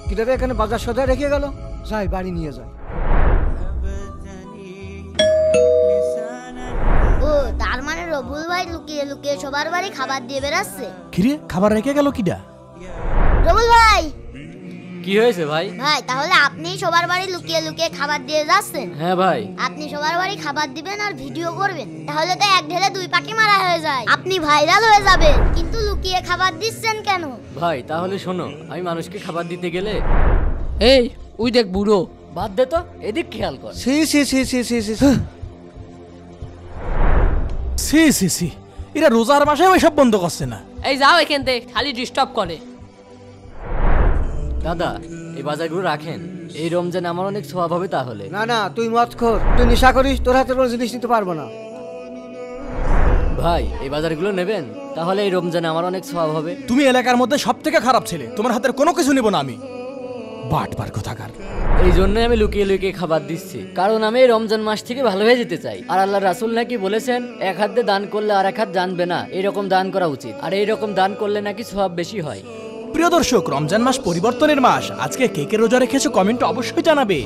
কিটারে এখানে বাজার সদায় রেখে গেল, যাই বাড়ি নিয়ে যায়। ও তার মানে রবুল ভাই লুকিয়ে লুকিয়ে সবার বাড়ি খাবার দিয়ে বেড়াচ্ছে। কিরে খাবার রেখে গেল কিডা? রবুল ভাই। কি হয়েছে ভাই? ভাই তাহলে আপনি সবার বাড়ি লুকিয়ে লুকিয়ে খাবার দিয়ে যাচ্ছেন? হ্যাঁ ভাই। আপনি সবার বাড়ি খাবার দিবেন আর ভিডিও করবেন, তাহলে তো এক ঢেলে দুই পাখি মারা হয়ে যায়, আপনি ভাইরাল হয়ে যাবেন। কিন্তু লুকিয়ে খাবার দিচ্ছেন কেন? ভাই তাহলে শোনো, আমি মানুষকে খাবার দিতে গেলে এই ওই দেখ বুড়ো। বাদ দে তো, এদিক খেয়াল কর। সি সি সি সি সি সি সি সি সি, এরা রোজার মাসে ওইসব বন্ধ করছে না। এই যাও এখান থেকে, খালি ডিস্টার্ব করে। দাদা এই বাজারগুলো রাখেন, এই রমজান আমার অনেক স্বভাব হবে তাহলে। না না, তুই মদ খোর, তুই নেশা করিস, তোর হাতে কোনো জিনিস নিতে পারবো না। ভাই এই বাজারগুলো নেবেন, তাহলে এই রমজানে আমার অনেক স্বভাব হবে। তুমি এলাকার মধ্যে সব থেকে খারাপ ছেলে, তোমার হাতের কোনো কিছু নিব না আমি। বাটবার কোথাকার। এই জন্যই আমি লুকিয়ে লুকিয়ে খাবার দিচ্ছি, কারণ আমি এই রমজান মাস থেকে ভালো হয়ে যেতে চাই। আর আল্লাহ রাসূল নাকি বলেছেন, এক হাত দিয়ে দান করলে আর এক হাত জানবে না, এইরকম দান করা উচিত। আর এইরকম দান করলে নাকি স্বভাব বেশি হয়। প্রিয় দর্শক, রমজান মাস পরিবর্তনের মাস। আজকে কে কে রোজা রেখেছো কমেন্টে অবশ্যই জানাবে।